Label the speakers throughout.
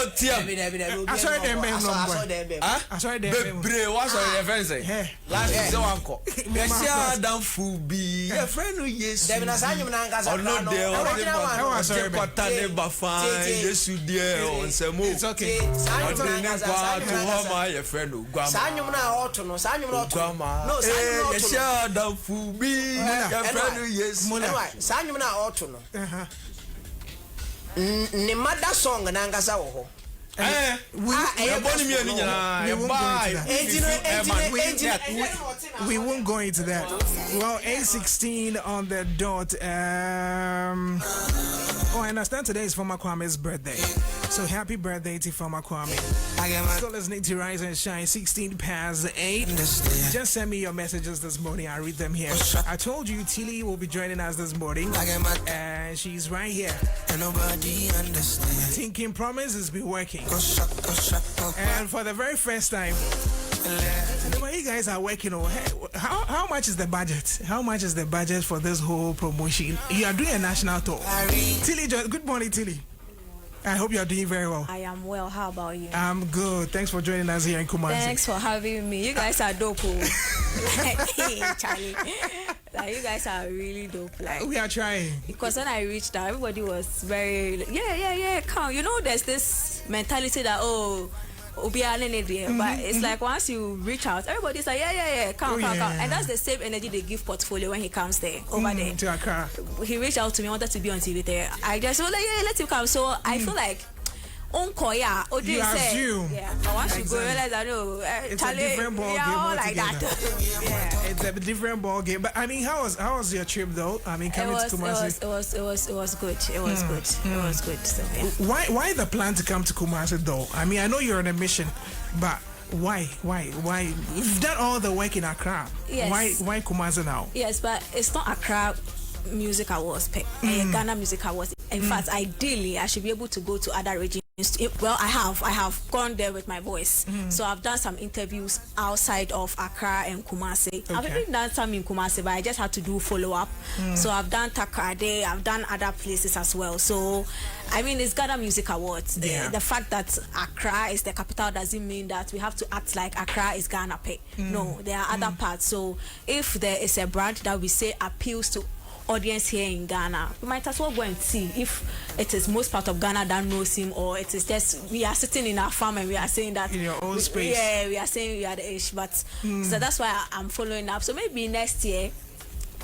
Speaker 1: no tia.
Speaker 2: I saw them. I saw them.
Speaker 1: Bre, what's your friend say? Last is so uncle. Yes, down fubi. Your friend who yes.
Speaker 3: Dem na sanyo na ngasa.
Speaker 1: Oh no, there.
Speaker 2: I saw them.
Speaker 1: Patane bafan. Yes, you dear on semo.
Speaker 2: It's okay.
Speaker 1: I didn't go to Homa, your friend who grandma.
Speaker 3: Sanyo na oto no. Sanyo na oto.
Speaker 1: Grandma.
Speaker 3: No, sanyo na oto.
Speaker 1: Yes, down fubi. Your friend who yes.
Speaker 3: Sanyo na oto no. Ni mother song na ngasa wo ho.
Speaker 2: We won't go into that. Well, 8:16 on the dot. I understand today is Former Kwame's birthday. So happy birthday to Former Kwame. Still listening to Rise and Shine, 16 past 8. Just send me your messages this morning. I'll read them here. I told you Tilly will be joining us this morning. And she's right here. Thinking Promise has been working. And for the very first time, when you guys are working on, how much is the budget? How much is the budget for this whole promotion? You are doing a national tour. Tilly, good morning, Tilly. I hope you are doing very well.
Speaker 4: I am well. How about you?
Speaker 2: I'm good. Thanks for joining us here in Kumasi.
Speaker 4: Thanks for having me. You guys are dope. Charlie. Like, you guys are really dope. Like,
Speaker 2: we are trying.
Speaker 4: Because when I reached out, everybody was very, come. You know, there's this mentality that, but it's like once you reach out, everybody's like, come. And that's the same energy they give Portfolio when he comes there, over there.
Speaker 2: To Accra.
Speaker 4: He reached out to me, wanted to be on TV there. I just was like, let him come. So I feel like,
Speaker 2: you assume.
Speaker 4: Yeah, but once you go, realize I know
Speaker 2: it's a different ball game
Speaker 4: like that.
Speaker 2: Yeah, it's a different ball game. But I mean, how was your trip though? I mean, coming to Kumasi.
Speaker 4: It was good. It was good. It was good. So, yeah.
Speaker 2: Why the plan to come to Kumasi though? I mean, I know you're on a mission, but why? You've done all the work in Accra.
Speaker 4: Yes.
Speaker 2: Why Kumasi now?
Speaker 4: Yes, but it's not Accra Music Awards, Ghana Music Awards. In fact, ideally, I should be able to go to other regions. Well, I have gone there with my voice. So I've done some interviews outside of Accra and Kumasi. I've even done some in Kumasi, but I just had to do follow-up. So I've done Takrade, I've done other places as well. So, I mean, it's Ghana Music Awards.
Speaker 2: Yeah.
Speaker 4: The fact that Accra is the capital doesn't mean that we have to act like Accra is Ghana. No, there are other parts. So if there is a brand that we say appeals to audience here in Ghana, we might as well go and see if it is most part of Ghana that knows him, or it is just we are sitting in our farm and we are saying that
Speaker 2: in your own space.
Speaker 4: Yeah, we are saying we are the ish, but so that's why I'm following up. So maybe next year,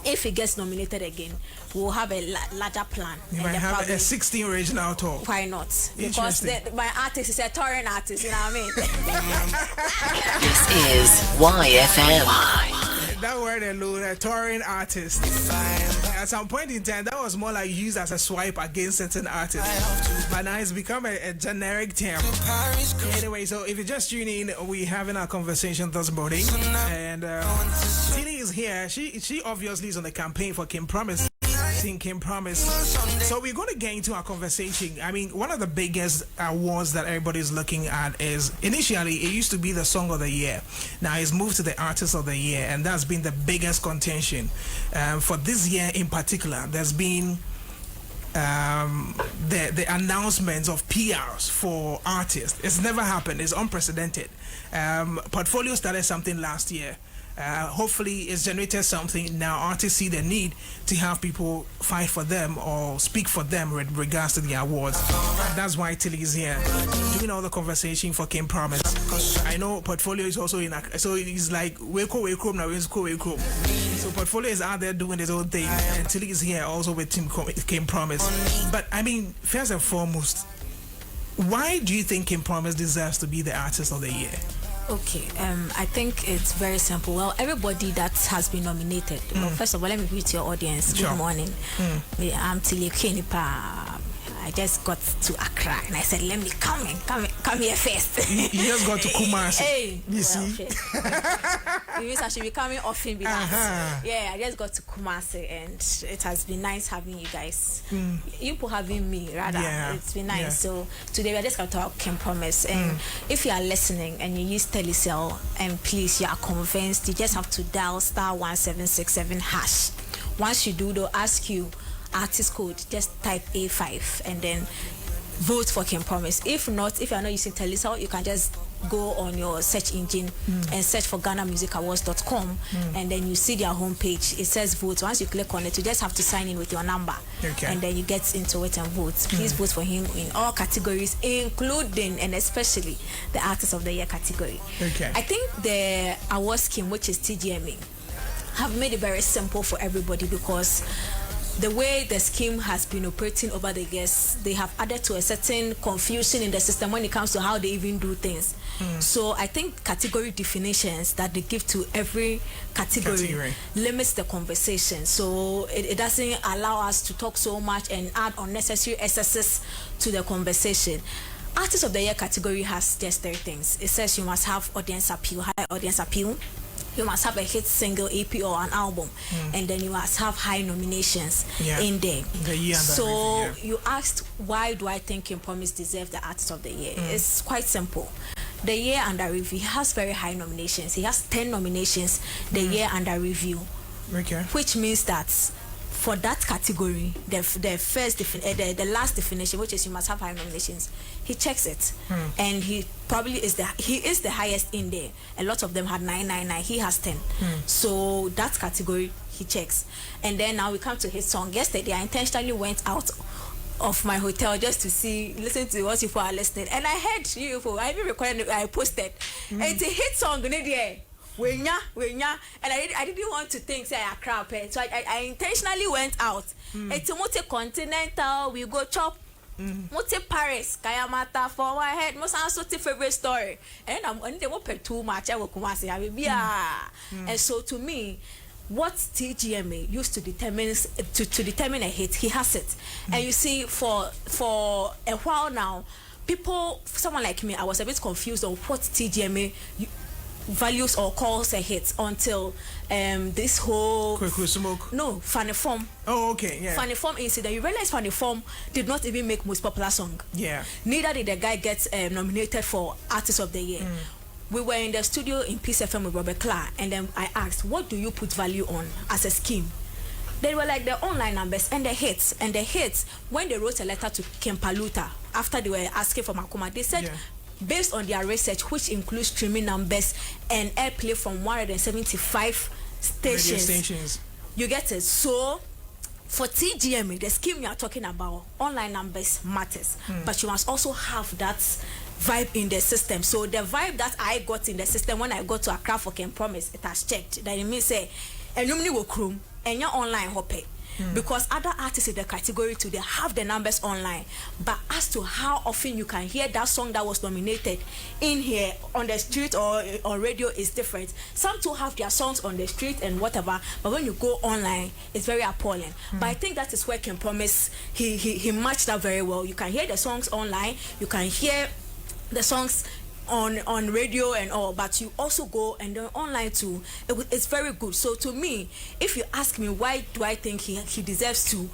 Speaker 4: if he gets nominated again, we'll have a larger plan.
Speaker 2: You might have a 16 regional tour.
Speaker 4: Why not? Because my artist is a touring artist, you know what I mean?
Speaker 5: This is YFM.
Speaker 2: That word alone, a touring artist. At some point in time, that was more like used as a swipe against certain artists. But now it's become a generic term. Anyway, so if you just tune in, we're having our conversation this morning. And Tilly is here. She obviously is on the campaign for Kim Promise. Kim Promise. So we're going to get into our conversation. I mean, one of the biggest awards that everybody's looking at is, initially it used to be the Song of the Year. Now it's moved to the Artist of the Year, and that's been the biggest contention. For this year in particular, there's been the announcements of PRs for artists. It's never happened. It's unprecedented. Portfolio started something last year. Hopefully it's generated something. Now artists see the need to have people fight for them or speak for them with regards to the awards. That's why Tilly is here doing all the conversation for Kim Promise. I know Portfolio is also in, so it's like wake up now. So Portfolio is out there doing his own thing, and Tilly is here also with Kim Promise. But I mean, first and foremost, why do you think Kim Promise deserves to be the Artist of the Year?
Speaker 4: Okay, I think it's very simple. Well, everybody that has been nominated. Well, first of all, let me greet your audience.
Speaker 2: Sure.
Speaker 4: Good morning. I'm Akua Nipaa. I just got to Accra and I said, let me come here first.
Speaker 2: You just got to Kumasi.
Speaker 4: Hey,
Speaker 2: you see?
Speaker 4: It means I should be coming often. Yeah, I just got to Kumasi and it has been nice having you guys. You for having me, rather.
Speaker 2: Yeah.
Speaker 4: It's been nice.
Speaker 2: Yeah.
Speaker 4: So today we are just going to talk Kim Promise. And if you are listening and you use Telecel and please you are convinced, you just have to dial *1767#. Once you do, they'll ask you artist code, just type A5 and then vote for King Promise. If not, if you are not using Telisa, you can just go on your search engine and search for GhanaMusicAwards.com, and then you see their homepage. It says vote. Once you click on it, you just have to sign in with your number, and then you get into it and vote. Please vote for him in all categories, including and especially the Artist of the Year category. I think the award scheme, which is TGMA, have made it very simple for everybody, because the way the scheme has been operating over the years, they have added to a certain confusion in the system when it comes to how they even do things. So I think category definitions that they give to every category limits the conversation. So it doesn't allow us to talk so much and add unnecessary excesses to the conversation. Artist of the Year category has just 3 things. It says you must have audience appeal, high audience appeal. You must have a hit single, EP, or an album, and then you must have high nominations in there. So you asked, why do I think King Promise deserves the Artist of the Year? It's quite simple. The year under review, he has very high nominations. He has 10 nominations the year under review, which means that for that category, the last definition, which is you must have high nominations, he checks it, and he probably is the highest in there. A lot of them had 999. He has 10. So that category he checks. And then now we come to his song. Yesterday I intentionally went out of my hotel just to listen to what people are listening, and I heard you. I even recorded it. I posted. It's a hit song, Wenya, and I didn't want to think say Accra, so I intentionally went out. It's multi-continental. We go chop. Multi Paris, Kayamata for my head. Most also favorite story, and I'm only they won't pay too much. I will come and say I will be and so to me, what TGMA used to determine a hit, he has it. And you see, for a while now, someone like me, I was a bit confused on what TGMA values or calls a hit until this whole Funny Form. Funny Form incident. You realize Funny Form did not even make most popular song. Neither did the guy get nominated for Artist of the Year. We were in the studio in Peace FM with Robert Clark, and then I asked, what do you put value on as a scheme? They were like the online numbers and the hits. And the hits, when they wrote a letter to Kempaluta after they were asking for Makoma, they said, based on their research, which includes streaming numbers and airplay from 175 stations, you get it. So for TGMA, the scheme you are talking about, online numbers matters, but you must also have that vibe in the system. So the vibe that I got in the system when I got to Accra for King Promise, it has checked. That it means say, and you will chrome and you're online hopping. Because other artists in the category too, they have the numbers online, but as to how often you can hear that song that was nominated in here on the street or on radio is different. Some too have their songs on the street and whatever, but when you go online, it's very appalling. But I think that is where King Promise he matched that very well. You can hear the songs online, you can hear the songs on radio and all, but you also go and then online too. It's very good. So to me, if you ask me why do I think he deserves to,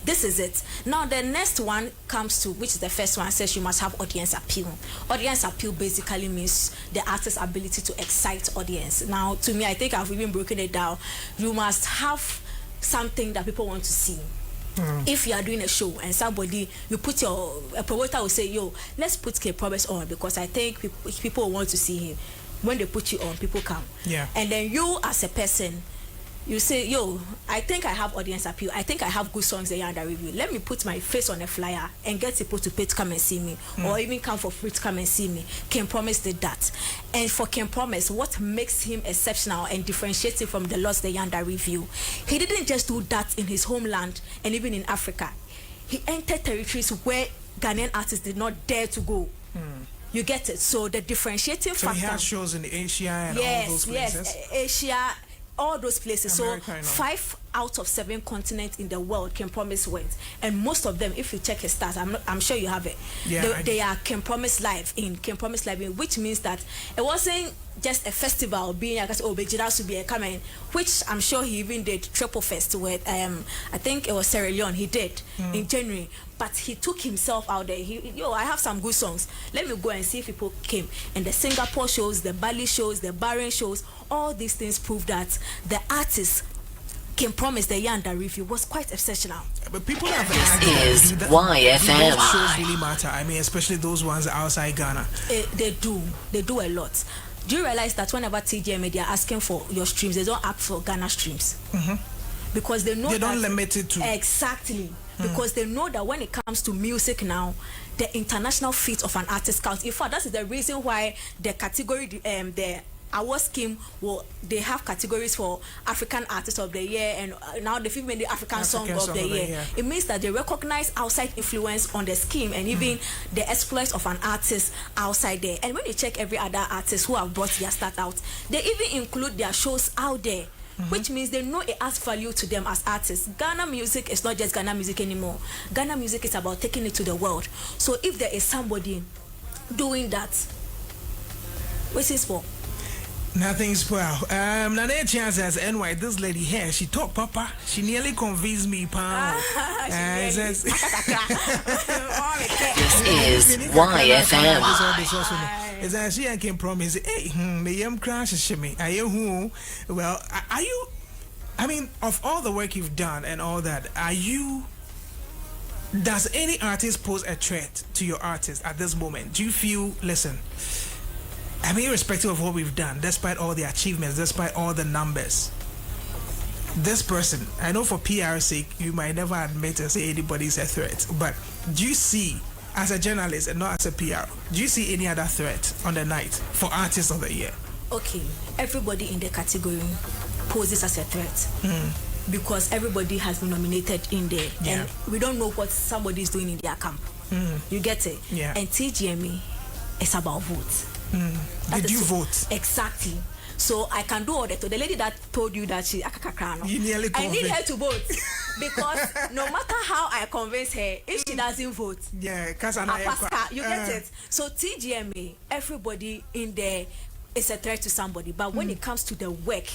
Speaker 4: this is it. Now the next one comes to, which is the first one, says you must have audience appeal. Audience appeal basically means the artist's ability to excite audience. Now to me, I think I've even broken it down. You must have something that people want to see. If you are doing a show and somebody, you put a promoter will say, yo, let's put King Promise on because I think people want to see him. When they put you on, people come. And then you as a person, you say, yo, I think I have audience appeal. I think I have good songs that are under review. Let me put my face on a flyer and get people to pay to come and see me, or even come for free to come and see me. King Promise did that. And for King Promise, what makes him exceptional and differentiates him from the lots that are under review, he didn't just do that in his homeland and even in Africa. He entered territories where Ghanaian artists did not dare to go. You get it? So the differentiating factor.
Speaker 2: So he has shows in Asia and all those places?
Speaker 4: Yes, Asia, all those places.
Speaker 2: America,
Speaker 4: so 5 out of 7 continents in the world King Promise went, and most of them, if you check his stats, I'm sure you have it. They are King Promise Live in, which means that it wasn't just a festival being I guess to be a coming, which I'm sure he even did Triple Fest with I think it was Sierra Leone he did in January, but he took himself out there. I have some good songs, let me go and see if people came. And the Singapore shows, the Bali shows, the Bahrain shows, all these things prove that the artist Kim Promise, the Yanda review was quite exceptional.
Speaker 2: But people have
Speaker 5: This is YFM.
Speaker 2: Those shows really matter. I mean, especially those ones outside Ghana.
Speaker 4: They do a lot. Do you realize that whenever TGMA they are asking for your streams, they don't ask for Ghana streams? Because they know
Speaker 2: they don't limit it to
Speaker 4: exactly. Because they know that when it comes to music now, the international feat of an artist counts. In fact, that is the reason why the category, the award scheme, they have categories for African Artist of the Year, and now they've made the African Song of the Year. It means that they recognize outside influence on the scheme and even the exploits of an artist outside there. And when you check every other artist who have brought their start out, they even include their shows out there. Which means they know it adds value to them as artists. Ghana music is not just Ghana music anymore. Ghana music is about taking it to the world. So if there is somebody doing that, what's this for?
Speaker 2: Nothing's well. Nane Chance says, NY, this lady here, she talk, Papa. She nearly convinced me, pa.
Speaker 5: This is YFM.
Speaker 2: Is that she can promise, hey, the young crash shimmy. Are you who? Well, are you? I mean, of all the work you've done and all that, are you? Does any artist pose a threat to your artist at this moment? Do you feel, listen, I mean, irrespective of what we've done, despite all the achievements, despite all the numbers, this person, I know for PR's sake, you might never admit and say anybody's a threat, but do you see, as a journalist and not as a PR, do you see any other threat on the night for Artist of the Year?
Speaker 4: Okay, everybody in the category poses as a threat because everybody has been nominated in there, and we don't know what somebody is doing in their camp. You get it?
Speaker 2: Yeah.
Speaker 4: And TGMA is about votes.
Speaker 2: Did you vote?
Speaker 4: Exactly. So I can do all that. So the lady that told you that she
Speaker 2: you nearly
Speaker 4: I need her to vote because no matter how I convince her, if she doesn't vote,
Speaker 2: because
Speaker 4: you get it. So TGMA, everybody in there is a threat to somebody. But when it comes to the work,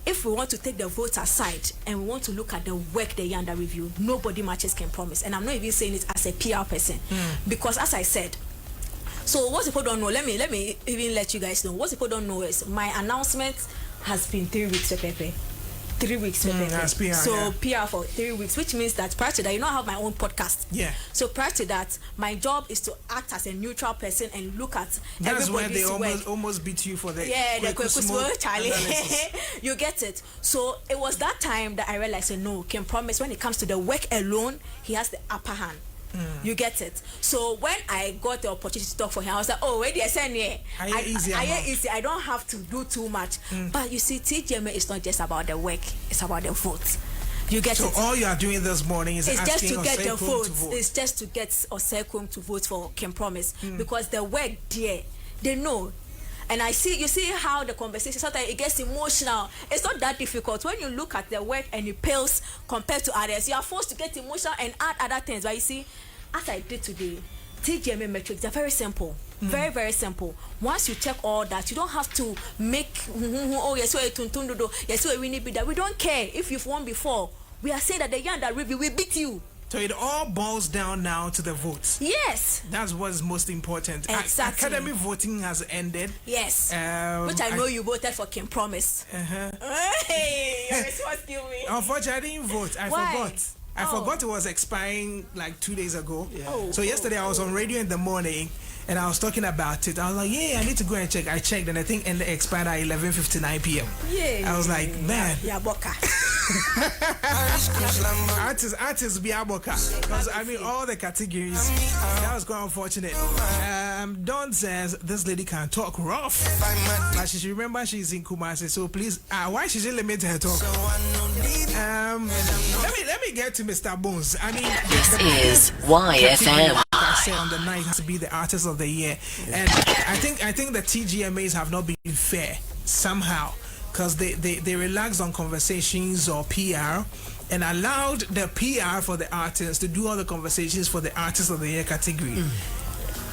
Speaker 4: if we want to take the votes aside and we want to look at the work they Yanda review, nobody matches Can Promise. And I'm not even saying it as a PR person because, as I said. So what people don't know, let me even let you guys know. What people don't know is my announcement has been 3 weeks, Pepe. 3 weeks, Pepe. So PR for 3 weeks, which means that prior to that, I have my own podcast.
Speaker 2: Yeah.
Speaker 4: So prior to that, my job is to act as a neutral person and look at
Speaker 2: that's
Speaker 4: everybody's
Speaker 2: where they
Speaker 4: work.
Speaker 2: almost beat you for the
Speaker 4: the Charlie. You get it. So it was that time that I realized, no, Can Promise when it comes to the work alone, he has the upper hand. You get it. So when I got the opportunity to talk for him, I was like, oh, wait, easy. I don't have to do too much. But you see, TGMA is not just about the work; it's about the vote. You get it.
Speaker 2: So all you are doing this morning is
Speaker 4: just to get the
Speaker 2: vote.
Speaker 4: It's just to get Osekum to vote for Can Promise because the work there, they know. And you see how the conversation, sometimes it gets emotional. It's not that difficult. When you look at the work and it pales compared to others, you are forced to get emotional and add other things. But you see, as I did today, TGMA metrics are very simple. Very, very simple. Once you check all that, you don't have to make, we don't care if you've won before. We are saying that the Yanda review will beat you.
Speaker 2: So it all boils down now to the votes.
Speaker 4: Yes.
Speaker 2: That's what's most important.
Speaker 4: Exactly.
Speaker 2: Academy voting has ended.
Speaker 4: Yes. Which I know you voted for Can Promise. Hey, your response killed me.
Speaker 2: Unfortunately, I didn't vote. I forgot. I forgot it was expiring like 2 days ago. So yesterday I was on radio in the morning and I was talking about it. I was like, yeah, I need to go and check. I checked and I think it expired at 11:59 p.m. I was like, man. Artists be aboka. Because I mean all the categories. That was quite unfortunate. Don says this lady can talk rough. But she should remember she's in Kumasi. So please, why she should limit her talk? Let me get to Mr. Bones. I mean,
Speaker 5: this is YFM.
Speaker 2: I said on the night has to be the Artist of the Year, and I think the TGMAs have not been fair somehow because they relaxed on conversations or PR and allowed the PR for the artists to do all the conversations for the Artist of the Year category.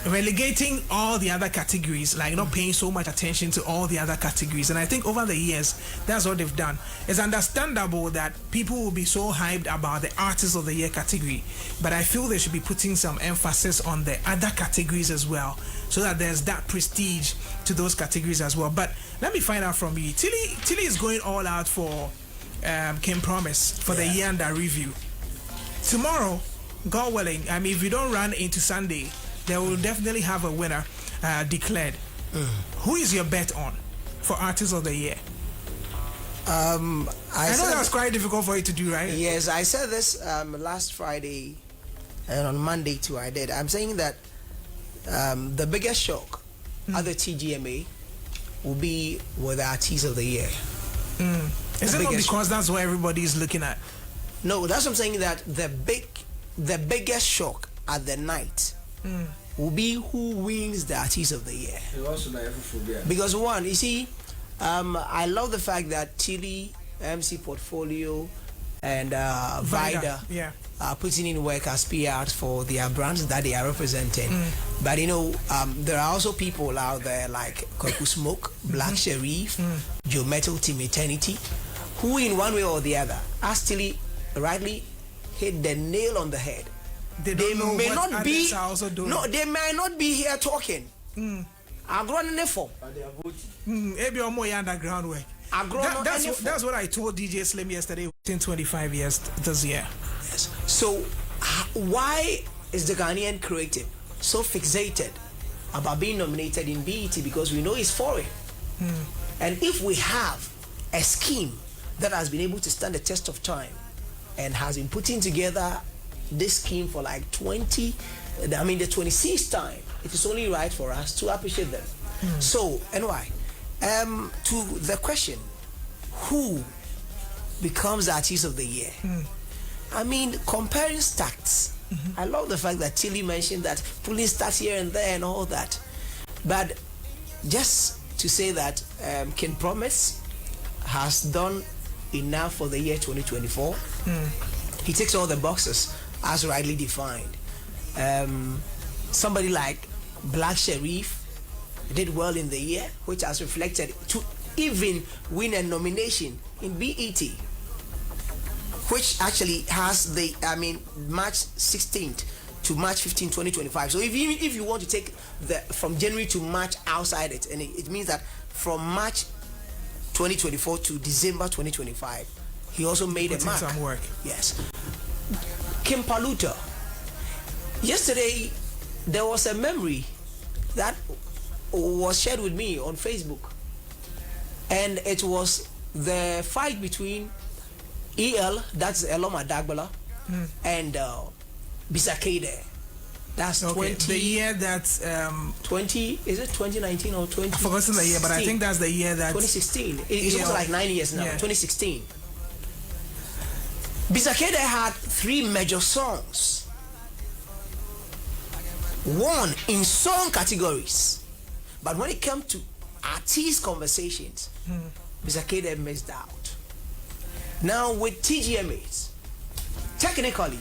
Speaker 2: Relegating all the other categories, like not paying so much attention to all the other categories. And I think over the years, that's what they've done. It's understandable that people will be so hyped about the Artist of the Year category, but I feel they should be putting some emphasis on the other categories as well, so that there's that prestige to those categories as well. But let me find out from you. Tilly is going all out for King Promise for the year under review. Tomorrow, God willing, I mean, if we don't run into Sunday, they will definitely have a winner declared. Who is your bet on for Artist of the Year? I know that was quite difficult for you to do, right?
Speaker 3: Yes, I said this last Friday, and on Monday too I did. I'm saying that the biggest shock at the TGMA will be with the Artist of the Year.
Speaker 2: Is it not because that's what everybody is looking at?
Speaker 3: No, that's what I'm saying, that the biggest shock at the night will be who wins the Artist of the Year. Because one, you see, I love the fact that Chile, MC Portfolio, and Vida are putting in work as PRs for their brands that they are representing. But you know, there are also people out there like Kwaku Smoke, Black Sherif, Joe Metal, Team Eternity, who in one way or the other actually rightly hit the nail on the head. They may not be they may not be here talking. I'm running it for.
Speaker 2: Maybe more underground work. That's what I told DJ Slim yesterday. Within 25 years this year.
Speaker 3: Yes. So why is the Ghanaian creative so fixated about being nominated in BET? Because we know it's foreign. And if we have a scheme that has been able to stand the test of time and has been putting together this scheme for like the 26th time, it is only right for us to appreciate them. So, anyway, to the question, who becomes the Artist of the Year? I mean, comparing stats, I love the fact that Chile mentioned that pulling stats here and there and all that. But just to say that King Promise has done enough for the year 2024. He ticks all the boxes as rightly defined. Somebody like Black Sherif did well in the year, which has reflected to even win a nomination in BET, which actually has the March 16th to March 15, 2025. So if you want to take from January to March outside it, and it means that from March 2024 to December 2025, he also made a mark.
Speaker 2: Some work.
Speaker 3: Yes. Kim Paluta. Yesterday, there was a memory that was shared with me on Facebook, and it was the fight between EL, that's Eloma Dagbala, and Bisakade. That's 20.
Speaker 2: The year that's
Speaker 3: 20. Is it 2019 or 20?
Speaker 2: I've forgotten the year, but I think that's the year that
Speaker 3: 2016. It's almost like 9 years now. 2016. Bisakade had 3 major songs. Won in song categories, but when it came to artist conversations, Bisakade missed out. Now with TGMAs, technically,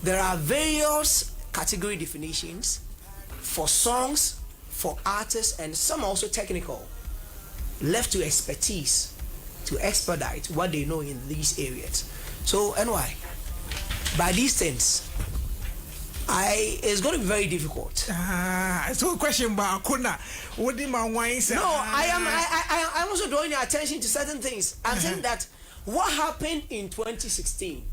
Speaker 3: there are various category definitions for songs, for artists, and some also technical, left to expertise to expedite what they know in these areas. So anyway, by these things, it's going to be very difficult.
Speaker 2: So question about Akuna, what did my wine say?
Speaker 3: No, I'm also drawing your attention to certain things. I'm saying that what happened in 2016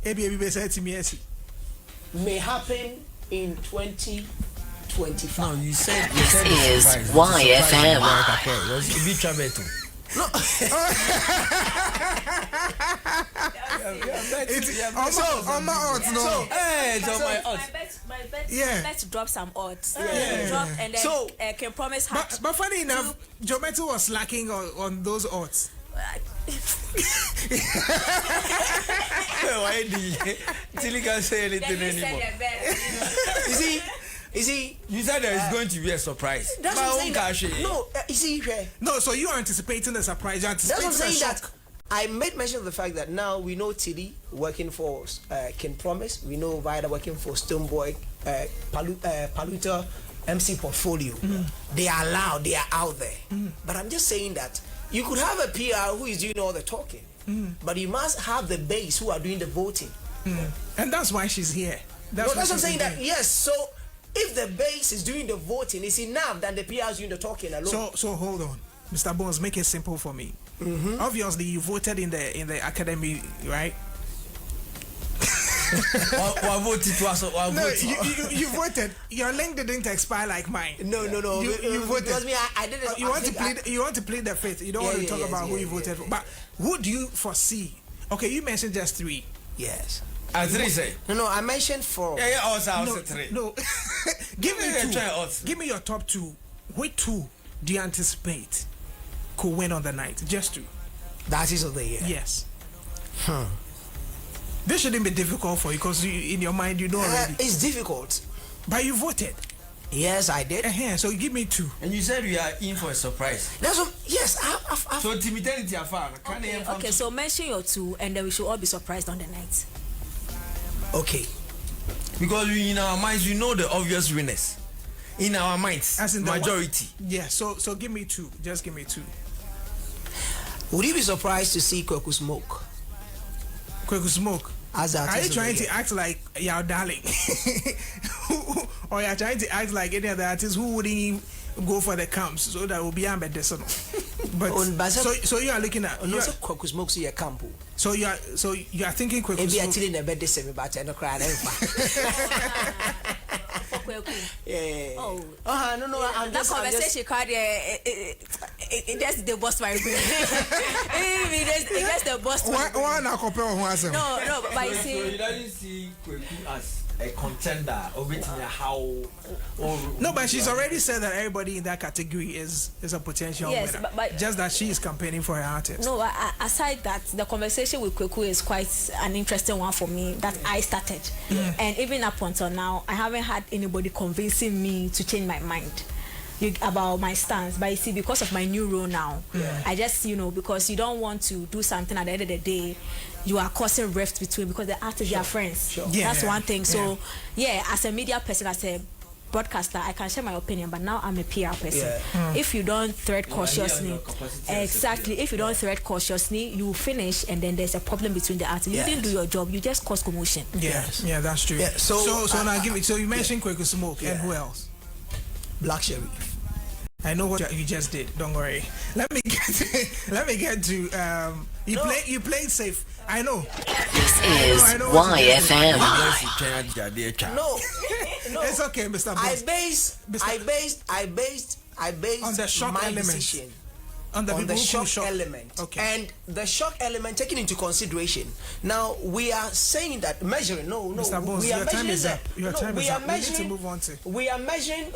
Speaker 3: may happen in 2025.
Speaker 5: No, you said this is YFM.
Speaker 3: No.
Speaker 4: Let's drop some odds. And then can promise.
Speaker 2: But funny enough, Jometo was lacking on those odds.
Speaker 1: Why did you can't say anything anymore?
Speaker 3: You see,
Speaker 1: you said there is going to be a surprise.
Speaker 3: That's what I'm saying. No, you see,
Speaker 2: no. So you are anticipating the surprise. You're anticipating
Speaker 3: that's what I'm saying.
Speaker 2: shock.
Speaker 3: That I made mention of the fact that now we know Tilly working for King Promise. We know Vida working for Stoneboy, Paluta, MC Portfolio. They are loud. They are out there. But I'm just saying that you could have a PR who is doing all the talking, but you must have the base who are doing the voting.
Speaker 2: And that's why she's here.
Speaker 3: That's what I'm saying. That yes. So if the base is doing the voting, it's enough than the PR is doing the talking alone.
Speaker 2: So hold on, Mr. Bones, make it simple for me. Obviously, you voted in the academy, right?
Speaker 1: No,
Speaker 2: you voted. Your link didn't expire like mine.
Speaker 3: No.
Speaker 2: You voted.
Speaker 3: Because me, I didn't.
Speaker 2: You want to plead the fifth. You don't want to talk about who you voted for. But who do you foresee? Okay, you mentioned just 3.
Speaker 3: Yes.
Speaker 1: 3 say.
Speaker 3: No, I mentioned 4.
Speaker 1: Yeah, also 3.
Speaker 2: No. Give me 2. Give me your top 2. Which 2 do you anticipate could win on the night? Just 2.
Speaker 3: The artist of the year.
Speaker 2: Yes. This shouldn't be difficult for you because in your mind you know already.
Speaker 3: It's difficult.
Speaker 2: But you voted.
Speaker 3: Yes, I did.
Speaker 2: So give me 2.
Speaker 1: And you said we are in for a surprise.
Speaker 3: That's what. Yes, I've
Speaker 1: So timidity afar.
Speaker 4: Okay, so mention your 2, and then we should all be surprised on the night.
Speaker 3: Okay.
Speaker 1: Because we, in our minds, we know the obvious winners. In our minds,
Speaker 2: as in
Speaker 1: majority.
Speaker 2: Yeah. So give me 2. Just give me 2.
Speaker 3: Would you be surprised to see Kwaku Smoke?
Speaker 2: Kwaku Smoke.
Speaker 3: As
Speaker 2: are you trying to act like your darling, or you're trying to act like any other artist who wouldn't go for the camps, so that will be ambassador? But so you are looking at
Speaker 3: no so Kwaku Smoke so your camp.
Speaker 2: So you are thinking Kwaku Smoke.
Speaker 3: Maybe actually never this semi but I no cry. Yeah.
Speaker 4: Oh.
Speaker 3: No. I'm
Speaker 4: that
Speaker 3: just
Speaker 4: conversation card. That's the boss my brain. That's the boss.
Speaker 2: Why not compare one?
Speaker 4: No, but you see,
Speaker 1: so you don't see Kwaku as a contender how.
Speaker 2: No, but she's already said that everybody in that category is a potential winner. But just that she is campaigning for her artist.
Speaker 4: No, aside that, the conversation with Kwaku is quite an interesting one for me that I started, and even up until now, I haven't had anybody convincing me to change my mind about my stance. But you see, because of my new role now, I just because you don't want to do something at the end of the day, you are causing rifts between because the artists are friends.
Speaker 3: Sure.
Speaker 2: Yeah,
Speaker 4: that's one thing. So as a media person, as a broadcaster, I can share my opinion, but now I'm a PR person. If you don't thread cautiously, exactly, if you don't thread cautiously, you finish and then there's a problem between the artists. You didn't do your job, you just cause commotion.
Speaker 2: Yeah, that's true.
Speaker 3: Yeah, so
Speaker 2: now give it. So you mentioned Kwaku Smoke and who else?
Speaker 3: Black Sheriff.
Speaker 2: I know what you just did. Don't worry. Let me get to you played safe. I know.
Speaker 5: This is YFM.
Speaker 3: No.
Speaker 2: It's okay, Mr. Boss.
Speaker 3: I based
Speaker 2: on the shock
Speaker 3: my
Speaker 2: element.
Speaker 3: decision
Speaker 2: On the
Speaker 3: shock element.
Speaker 2: Okay.
Speaker 3: And the shock element taken into consideration. Now we are saying that measuring. No.
Speaker 2: Mr. Boss, your time is up. Your time is up. We need to move on to.
Speaker 3: We are measuring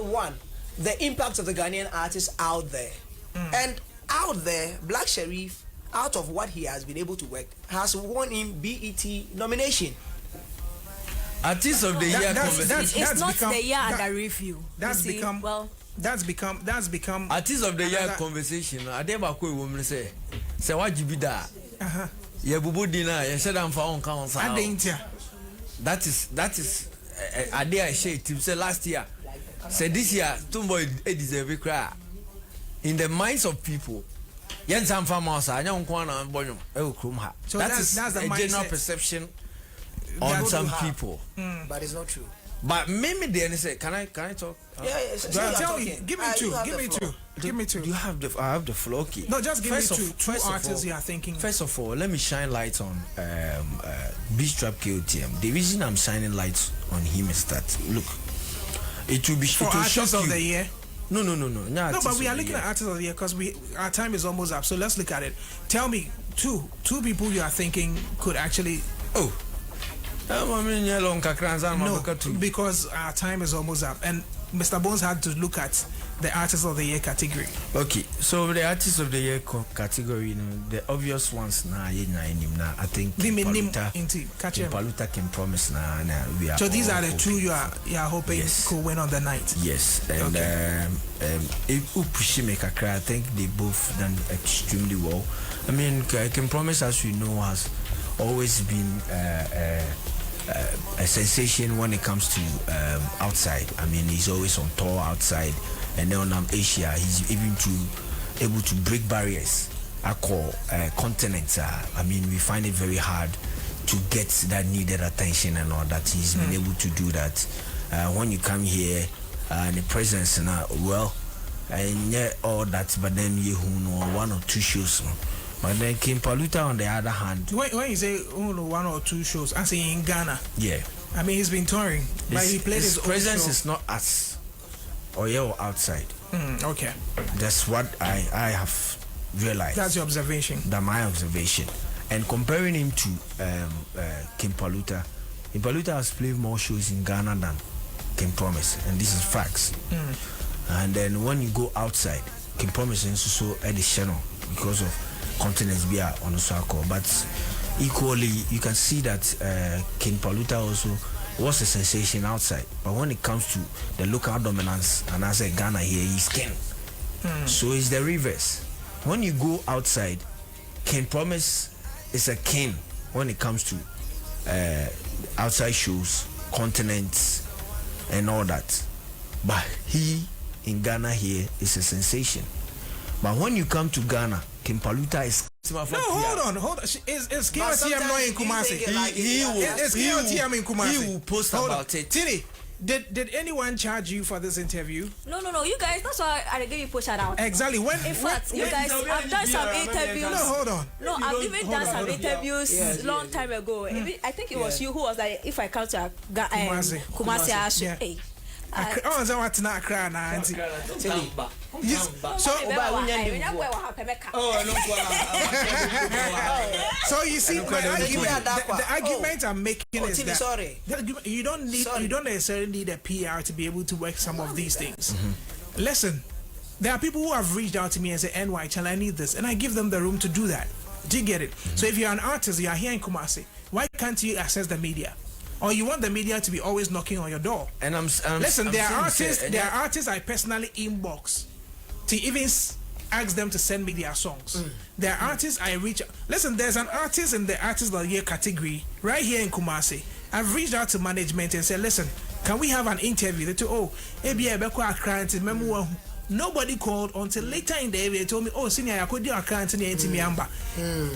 Speaker 3: the impact of the Ghanaian artist out there, and out there, Black Sheriff, out of what he has been able to work, has won him BET nomination.
Speaker 1: Artist of the year.
Speaker 4: It's not the year under review.
Speaker 2: That's become
Speaker 1: artist of the year conversation. Adeba ko woman say what you be that. Yeah, bubu dina. You said I'm for on council. That is. Idea I shared. Say last year. Say this year, Tumbo deserve a cry. In the minds of people, Yen Sam Farmers, I don't want to bonum. So that's the general perception on some people.
Speaker 3: But it's not true.
Speaker 1: But maybe they say, can I talk?
Speaker 2: Tell me, give me two.
Speaker 1: You have I have the floor. Okay.
Speaker 2: No, just give me two artists you are thinking.
Speaker 1: First of all, let me shine lights on Beach Trap KOTM. The reason I'm shining lights on him is that look. It will be
Speaker 2: for artists of the year.
Speaker 1: No,
Speaker 2: but we are looking at artists of the year because our time is almost up. So let's look at it. Tell me two people you are thinking could actually.
Speaker 1: No,
Speaker 2: because our time is almost up, and Mr. Bones had to look at the artist of the year category.
Speaker 1: Okay, so the artist of the year category, the obvious ones now, I think Paluta can promise now. We are.
Speaker 2: So these are the two you are hoping could win on the night.
Speaker 1: Yes, and I think they both done extremely well. I mean, can promise, as we know, has always been a sensation when it comes to outside. I mean, he's always on tour outside, and then on Asia, he's even able to break barriers. I call continents. I mean, we find it very hard to get that needed attention and all that. He's been able to do that. When you come here, the presence now, well, and all that, but then you know 1 or 2 shows. But then King Paluta, on the other hand,
Speaker 2: when you say only 1 or 2 shows, I say in Ghana.
Speaker 1: Yeah.
Speaker 2: I mean, he's been touring, but he played his
Speaker 1: presence
Speaker 2: own show.
Speaker 1: is not us or outside.
Speaker 2: Okay.
Speaker 1: That's what I have realized.
Speaker 2: That's your observation.
Speaker 1: That's my observation. And comparing him to King Paluta has played more shows in Ghana than King Promise, and this is facts. And then when you go outside, King Promise is also additional because of continents be on the circle. But equally, you can see that King Paluta also was a sensation outside. But when it comes to the local dominance, and I say Ghana here, he's king. So it's the reverse. When you go outside, King Promise is a king when it comes to outside shows, continents, and all that. But he in Ghana here is a sensation. But when you come to Ghana, King Paluta is.
Speaker 2: No, hold on. Is KOTM not in Kumasi?
Speaker 1: He will post about it.
Speaker 2: Tini, did anyone charge you for this interview?
Speaker 4: No. You guys, that's why I gave you push that out.
Speaker 2: Exactly.
Speaker 4: In fact, you guys, I've done some interviews.
Speaker 2: No, hold on.
Speaker 4: No, I've even done some interviews long time ago. I think it was you who was like, if I come to Kumasi, I should. Hey.
Speaker 2: Oh, so what's not crying, auntie? So you see, the argument I'm making is that you don't necessarily need a PR to be able to work some of these things. Listen, there are people who have reached out to me and say, NY, Chal, I need this, and I give them the room to do that. Do you get it? So if you're an artist, you are here in Kumasi, why can't you access the media? Or you want the media to be always knocking on your door? And listen, there are artists I personally inbox to even ask them to send me their songs. There are artists I reach. Listen, there's an artist in the artist of the year category right here in Kumasi. I've reached out to management and said, listen, can we have an interview? They told, nobody called until later in the day. They told me, oh, senior, I could do a client in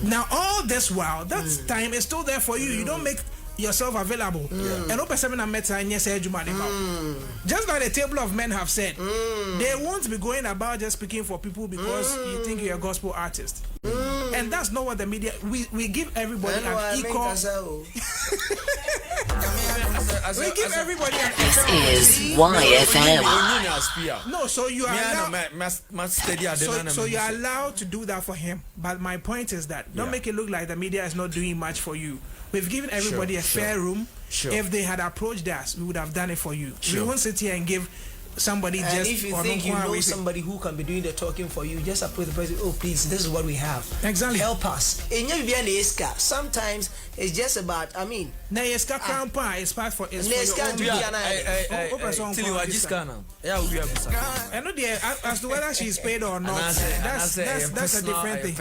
Speaker 2: Now all this while, that time is still there for you. You don't make yourself available. And open 7 and Meta and yes, just like the table of men have said, they won't be going about just speaking for people because you think you're a gospel artist. And that's not what the media. We give everybody an equal. We give everybody an equal.
Speaker 5: This is YFM.
Speaker 2: No, so you are so you are allowed to do that for him. But my point is that don't make it look like the media is not doing much for you. We've given everybody a fair room. If they had approached us, we would have done it for you. We won't sit here and give somebody
Speaker 3: and
Speaker 2: just.
Speaker 3: If you think you know somebody who can be doing the talking for you, just approach the person. Oh, please, this is what we have.
Speaker 2: Exactly.
Speaker 3: Help us. Sometimes it's just about. I mean.
Speaker 2: Na yeska krampa is part for is for your own. I know as to whether she's paid or not. That's a different thing.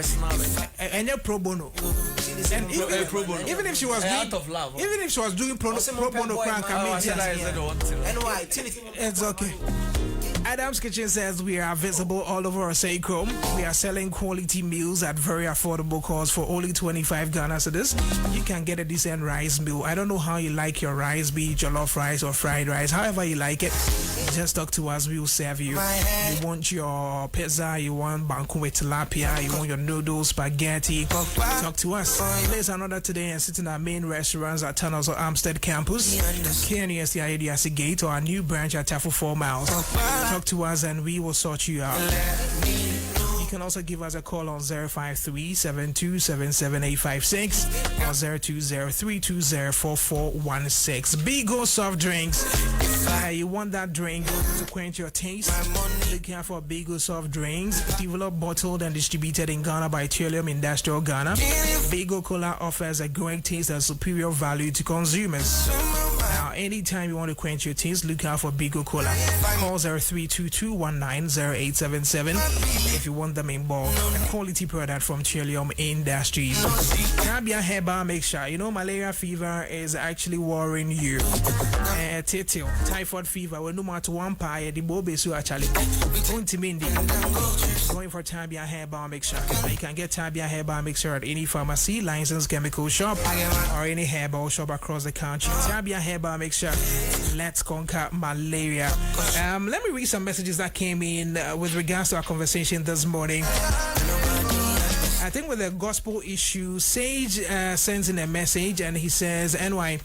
Speaker 2: And you're pro bono. And even if she was doing pro bono, it's okay. Adam's Kitchen says we are visible all over Osei-Chrome. We are selling quality meals at very affordable cost for only 25 Ghana cedis. You can get a decent rice meal. I don't know how you like your rice, be it jollof rice or fried rice, however you like it. Just talk to us, we will serve you. You want your pizza, you want banku with tilapia, you want your noodles, spaghetti. Talk to us. There's another today and sit in our main restaurants at Tunnels or Amstead campus, KNUST Ayediasi Gate, or our new branch at Tafu 4 Miles. Talk to us and we will sort you out. You can also give us a call on 053-7277856 or 020-320-4416. Bigo soft drinks. You want that drink to quench your taste? Look out for Bigo soft drinks. Developed, bottled, and distributed in Ghana by Trillium Industrial Ghana. Bigo Cola offers a great taste and superior value to consumers. Now, anytime you want to quench your taste, look out for Bigo Cola. Call 0322190877 if you want them in bulk. A quality product from Trillium Industries. Caribbean Herbal Mixture. You know, malaria fever is actually worrying you. Typhoid fever. Well, no matter one pie, the bobe su actually. Going for Caribbean Herbal Mixture. You can get Caribbean Herbal Mixture at any pharmacy, licensed chemical shop, or any herbal shop across the country. Caribbean Herbal Mixture. Let's conquer malaria. Let me read some messages that came in with regards to our conversation this morning. I think with the gospel issue, Sage sends in a message and he says, NY,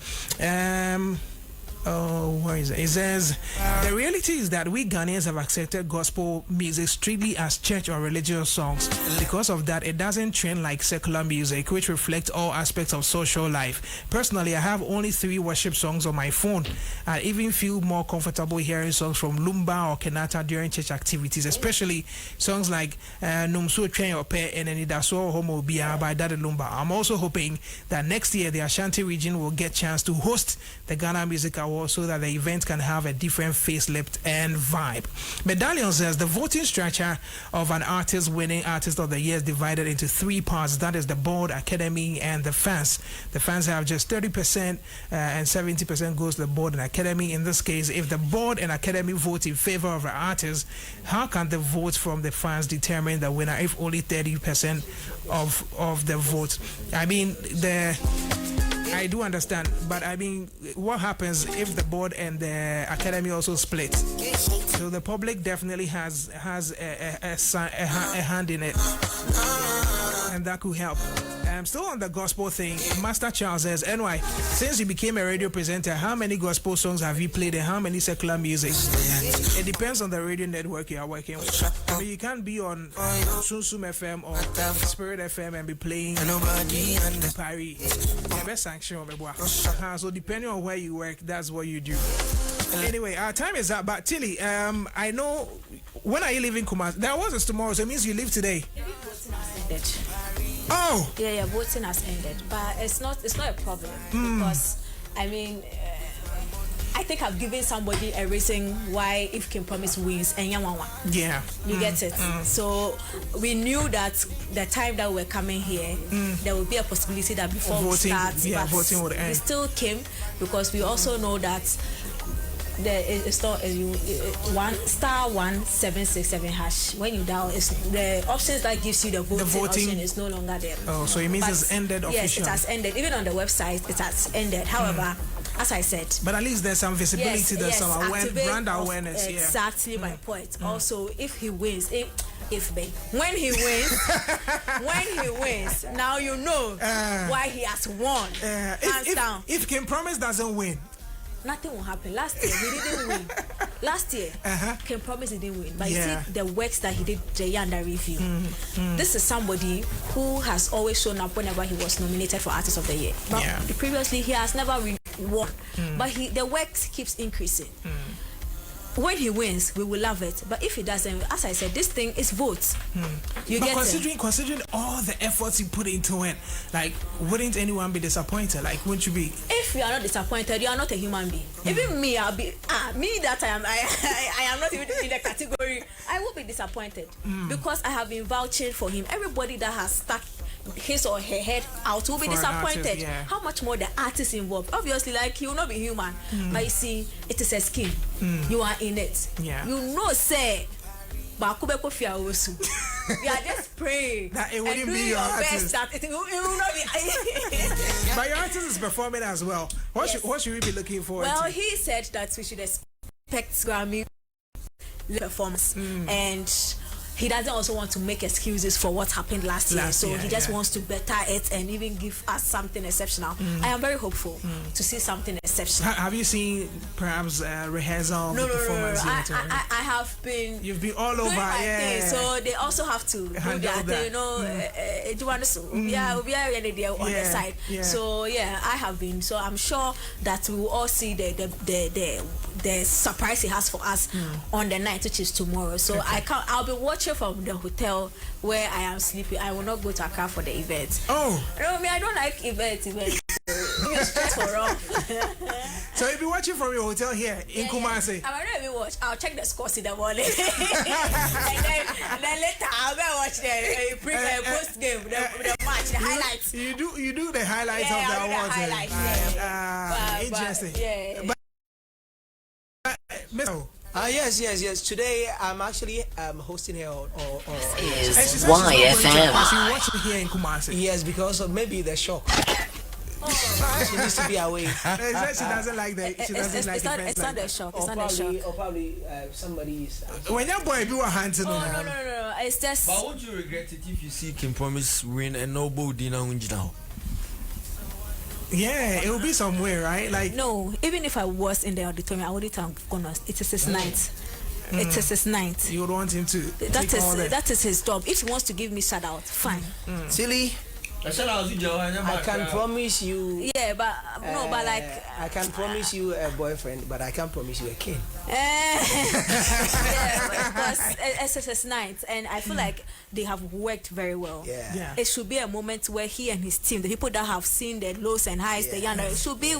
Speaker 2: where is it? It says, the reality is that we Ghanaians have accepted gospel music strictly as church or religious songs. Because of that, it doesn't trend like secular music, which reflects all aspects of social life. Personally, I have only 3 worship songs on my phone. I even feel more comfortable hearing songs from Lumba or Kenata during church activities, especially songs like Numso Train or Pe and Enidaso Homo Bia by Daddy Lumba. I'm also hoping that next year the Ashanti region will get chance to host the Ghana Music Awards so that the event can have a different facelift and vibe. Medallion says the voting structure of an artist winning Artist of the Year is divided into 3 parts. That is the board, academy, and the fans. The fans have just 30% and 70% goes to the board and academy. In this case, if the board and academy vote in favor of an artist, how can the votes from the fans determine the winner if only 30% of the votes? I mean, I do understand, but I mean, what happens if the board and the academy also split? So the public definitely has a hand in it, and that could help. Still on the gospel thing, Master Charles says, NY, since you became a radio presenter, how many gospel songs have you played and how many secular music? It depends on the radio network you are working with. I mean, you can't be on Sunsum FM or Spirit FM and be playing Paris. Best sanction of the so depending on where you work, that's what you do. Anyway, our time is up. But Tilly, I know, when are you leaving Kumasi? There was tomorrow, so it means you leave today. Oh,
Speaker 4: yeah, voting has ended, but it's not a problem because I mean, I think I've given somebody a reason why if King Promise wins and Yamawa.
Speaker 2: Yeah,
Speaker 4: you get it. So we knew that the time that we're coming here, there will be a possibility that before voting, we start,
Speaker 2: but
Speaker 4: voting would end. We still came because we also know that there is not *1*767#. When you dial, it's the options that gives you the voting option is no longer there.
Speaker 2: Oh, so it means it's ended officially.
Speaker 4: Yes, it has ended. Even on the website, it has ended. However, as I said,
Speaker 2: but at least there's some visibility, there's some brand awareness.
Speaker 4: Exactly my point. Also, if he wins, when he wins, now you know why he has won. Hands down.
Speaker 2: If King Promise doesn't win,
Speaker 4: nothing will happen. Last year, he didn't win. Last year, King Promise didn't win. But you see the works that he did, under review. This is somebody who has always shown up whenever he was nominated for Artist of the Year. But previously, he has never won. But the works keeps increasing. When he wins, we will love it. But if he doesn't, as I said, this thing is votes.
Speaker 2: Considering all the efforts he put into it, like, wouldn't anyone be disappointed? Like, wouldn't you be?
Speaker 4: If you are not disappointed, you are not a human being. Even me, I'll be me that I am not even in the category. I will be disappointed because I have been vouching for him. Everybody that has stuck his or her head out will be disappointed.
Speaker 2: Artist,
Speaker 4: How much more the artist involved? Obviously, like, he will not be human, but you see, it is a scheme. You are in it. You know, say, we are just praying
Speaker 2: that it wouldn't be your artist.
Speaker 4: It will not be.
Speaker 2: But your artist is performing as well. What should we be looking for?
Speaker 4: Well, he said that we should expect Grammy performance and he doesn't also want to make excuses for what happened last year. So he just wants to better it and even give us something exceptional. I am very hopeful to see something exceptional.
Speaker 2: Have you seen perhaps rehearsal?
Speaker 4: No. I have been.
Speaker 2: You've been all over,
Speaker 4: So they also have to do that. Do you want to? On the side. So I have been. So I'm sure that we will all see the surprise he has for us on the night, which is tomorrow. So I'll be watching from the hotel where I am sleeping. I will not go to Accra for the event.
Speaker 2: Oh,
Speaker 4: no, I don't like events. It's just for wrong.
Speaker 2: So you'll be watching from your hotel here in Kumasi.
Speaker 4: I might not even watch. I'll check the scores in the morning, and then later I'll go watch the post game, the match, the highlights.
Speaker 2: You do the highlights of the awards. Interesting.
Speaker 3: Yes. Today I'm actually hosting her on
Speaker 5: is YFM.
Speaker 2: She watching here in Kumasi.
Speaker 3: Yes, because of maybe the shock. She needs to be away.
Speaker 2: She doesn't like the. She doesn't like the.
Speaker 4: It's not a shock. It's not a shock.
Speaker 3: Or probably somebody is.
Speaker 2: When your boy do a hand to
Speaker 4: no. it's just.
Speaker 1: But won't you regret it if you see Kim Promise win and no body now?
Speaker 2: Yeah, it will be somewhere, right? Like
Speaker 4: no, even if I was in the auditorium, I wouldn't have gone. It is his night. It is his night.
Speaker 2: You would want him to.
Speaker 4: That is his job. If he wants to give me shout out, fine.
Speaker 3: Silly. I can promise you.
Speaker 4: Yeah, but no, but like
Speaker 3: I can promise you a boyfriend, but I can't promise you a king.
Speaker 4: Yeah, because SSS night, and I feel like they have worked very well.
Speaker 3: Yeah.
Speaker 4: It should be a moment where he and his team, the people that have seen the lows and highs, the younger, it should be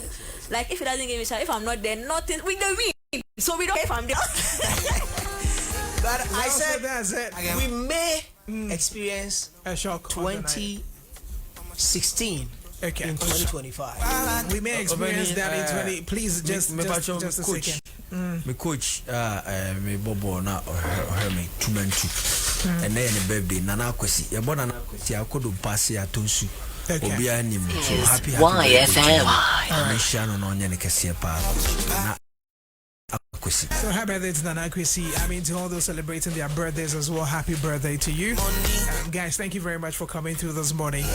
Speaker 4: like if he doesn't give me shout, if I'm not there, nothing. We the win, so we don't. If I'm there.
Speaker 3: But I said we may experience
Speaker 2: a shock
Speaker 3: 2016 in 2025.
Speaker 2: We may experience that in 20. Please just a second.
Speaker 1: My coach, me Bobo na me 2 months, and then the birthday Nana Kwesi. You born Nana Kwesi. I could pass here to su. Obi anim. So happy.
Speaker 5: YFM.
Speaker 1: Me shano no nyane kese pa.
Speaker 2: So happy birthday to Nana Kwesi. I mean, to all those celebrating their birthdays as well, happy birthday to you. Guys, thank you very much for coming through this morning.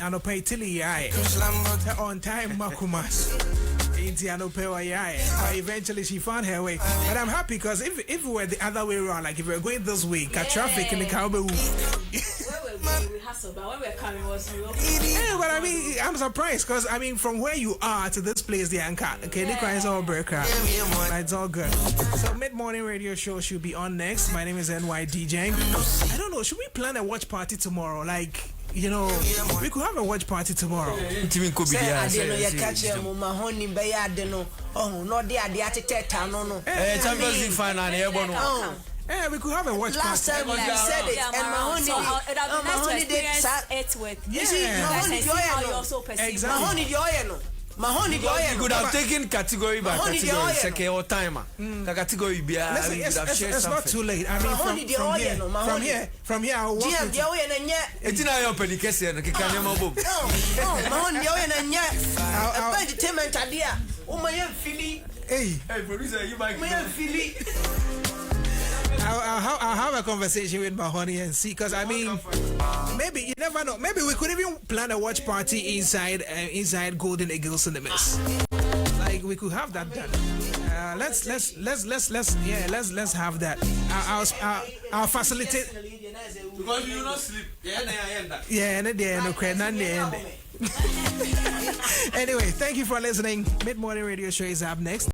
Speaker 2: On time, Makumas. Eventually she found her way. But I'm happy because if it were the other way around, like if we were going this way, got traffic in the cowboy.
Speaker 4: We hustled, but when we were coming, was
Speaker 2: yeah, but I mean, I'm surprised because I mean, from where you are to this place, the anchor, okay, the car is all breaker. It's all good. So mid-morning radio show should be on next. My name is NY DJ. I don't know. Should we plan a watch party tomorrow? Like, you know, we could have a watch party tomorrow. Yeah, we could have a watch
Speaker 3: last
Speaker 2: party.
Speaker 3: Last time you said it, and Mahoney did
Speaker 4: it with.
Speaker 3: You see, Mahoney
Speaker 1: you could have taken category by category, second or timer. The category be
Speaker 2: it's not too late. I mean, from here, I'll walk
Speaker 1: it's in our open case and the Mahoney
Speaker 3: entertainment idea. Oh, my Philly.
Speaker 1: Hey, producer, you might
Speaker 3: Philly.
Speaker 2: I'll have a conversation with Mahoney and see, because I mean, maybe you never know. Maybe we could even plan a watch party inside Golden Eagles in the Mist. Like we could have that done. Let's have that. I'll facilitate.
Speaker 1: Because you not sleep.
Speaker 2: Anyway, thank you for listening. Mid-morning radio show is up next.